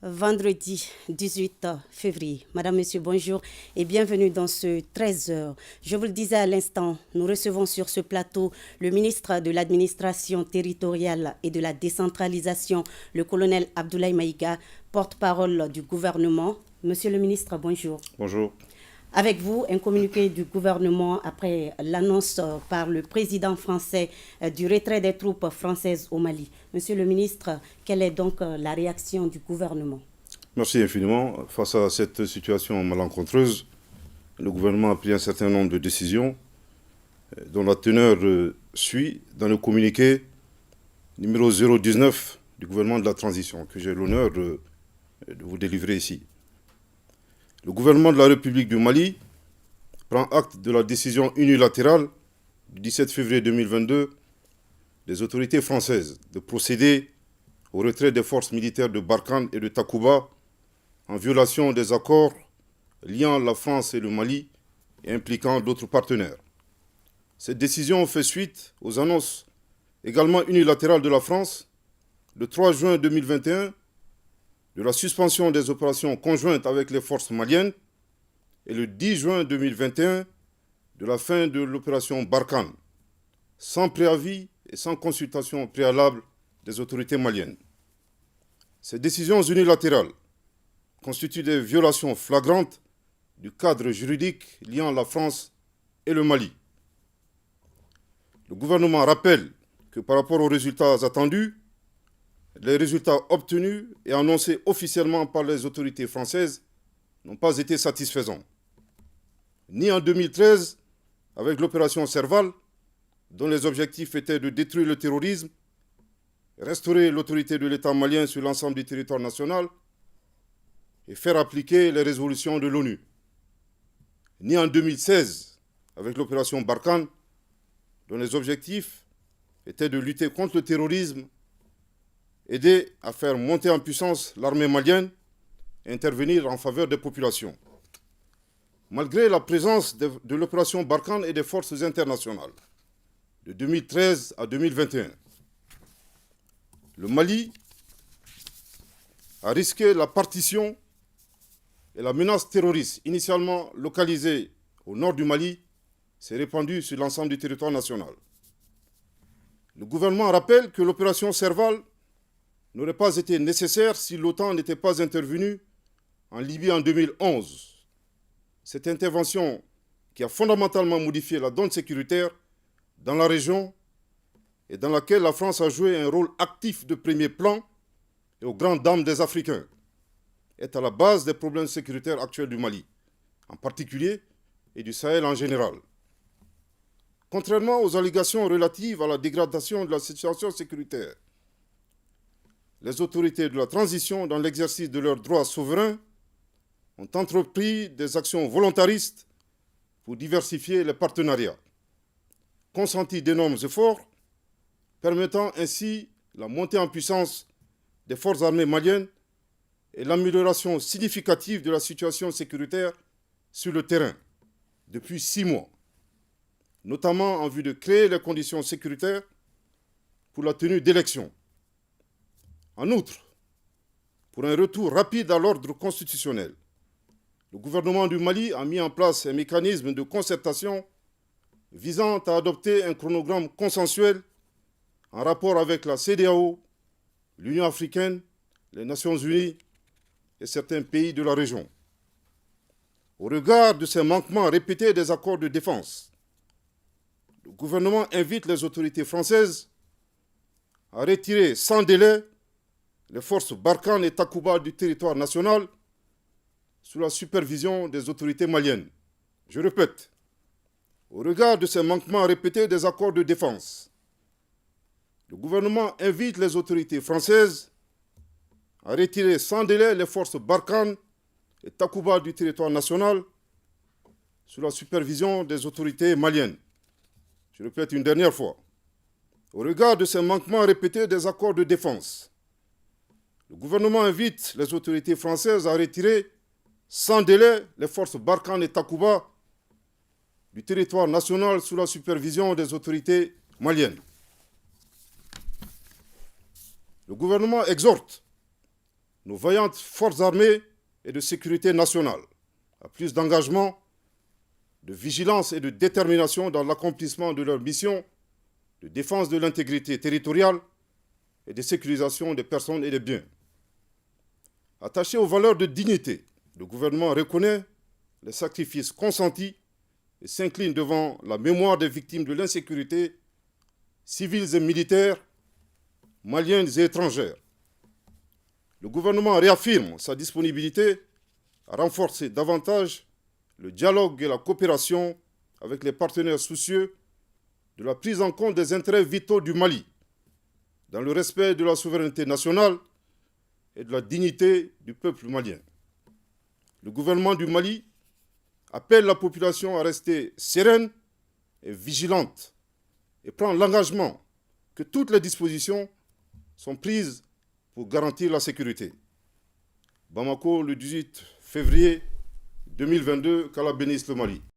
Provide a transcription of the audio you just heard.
Vendredi 18 février. Madame, Monsieur, bonjour et bienvenue dans ce 13 heures. Je vous le disais à l'instant, nous recevons sur ce plateau le ministre de l'Administration territoriale et de la décentralisation, le colonel Abdoulaye Maïga, porte-parole du gouvernement. Monsieur le ministre, bonjour. Bonjour. Avec vous, un communiqué du gouvernement après l'annonce par le président français du retrait des troupes françaises au Mali. Monsieur le ministre, quelle est donc la réaction du gouvernement? Merci infiniment. Face à cette situation malencontreuse, le gouvernement a pris un certain nombre de décisions dont la teneur suit dans le communiqué numéro 019 du gouvernement de la transition que j'ai l'honneur de vous délivrer ici. Le gouvernement de la République du Mali prend acte de la décision unilatérale du 17 février 2022 des autorités françaises de procéder au retrait des forces militaires de Barkhane et de Takuba en violation des accords liant la France et le Mali et impliquant d'autres partenaires. Cette décision fait suite aux annonces également unilatérales de la France le 3 juin 2021 de la suspension des opérations conjointes avec les forces maliennes et le 10 juin 2021 de la fin de l'opération Barkhane, sans préavis et sans consultation préalable des autorités maliennes. Ces décisions unilatérales constituent des violations flagrantes du cadre juridique liant la France et le Mali. Le gouvernement rappelle que par rapport aux résultats attendus, les résultats obtenus et annoncés officiellement par les autorités françaises n'ont pas été satisfaisants. Ni en 2013, avec l'opération Serval, dont les objectifs étaient de détruire le terrorisme, restaurer l'autorité de l'État malien sur l'ensemble du territoire national et faire appliquer les résolutions de l'ONU. Ni en 2016, avec l'opération Barkhane, dont les objectifs étaient de lutter contre le terrorisme, aider à faire monter en puissance l'armée malienne et intervenir en faveur des populations. Malgré la présence de l'opération Barkhane et des forces internationales, de 2013 à 2021, le Mali a risqué la partition et la menace terroriste, initialement localisée au nord du Mali, s'est répandue sur l'ensemble du territoire national. Le gouvernement rappelle que l'opération Serval n'aurait pas été nécessaire si l'OTAN n'était pas intervenue en Libye en 2011. Cette intervention qui a fondamentalement modifié la donne sécuritaire dans la région et dans laquelle la France a joué un rôle actif de premier plan et aux grandes dames des Africains, est à la base des problèmes sécuritaires actuels du Mali, en particulier, et du Sahel en général. Contrairement aux allégations relatives à la dégradation de la situation sécuritaire, les autorités de la transition, dans l'exercice de leurs droits souverains, ont entrepris des actions volontaristes pour diversifier les partenariats, consenti d'énormes efforts, permettant ainsi la montée en puissance des forces armées maliennes et l'amélioration significative de la situation sécuritaire sur le terrain depuis 6 mois, notamment en vue de créer les conditions sécuritaires pour la tenue d'élections. En outre, pour un retour rapide à l'ordre constitutionnel, le gouvernement du Mali a mis en place un mécanisme de concertation visant à adopter un chronogramme consensuel en rapport avec la CEDEAO, l'Union africaine, les Nations unies et certains pays de la région. Au regard de ces manquements répétés des accords de défense, le gouvernement invite les autorités françaises à retirer sans délai les forces Barkhane et Takuba du territoire national sous la supervision des autorités maliennes. Je répète, au regard de ces manquements répétés des accords de défense, le gouvernement invite les autorités françaises à retirer sans délai les forces Barkhane et Takuba du territoire national sous la supervision des autorités maliennes. Je répète une dernière fois, au regard de ces manquements répétés des accords de défense, le gouvernement invite les autorités françaises à retirer sans délai les forces Barkhane et Takuba du territoire national sous la supervision des autorités maliennes. Le gouvernement exhorte nos vaillantes forces armées et de sécurité nationale à plus d'engagement, de vigilance et de détermination dans l'accomplissement de leur mission de défense de l'intégrité territoriale et de sécurisation des personnes et des biens. Attaché aux valeurs de dignité, le gouvernement reconnaît les sacrifices consentis et s'incline devant la mémoire des victimes de l'insécurité, civiles et militaires, maliennes et étrangères. Le gouvernement réaffirme sa disponibilité à renforcer davantage le dialogue et la coopération avec les partenaires soucieux de la prise en compte des intérêts vitaux du Mali, dans le respect de la souveraineté nationale et de la dignité du peuple malien. Le gouvernement du Mali appelle la population à rester sereine et vigilante et prend l'engagement que toutes les dispositions sont prises pour garantir la sécurité. Bamako, le 18 février 2022, qu'Allah bénisse le Mali.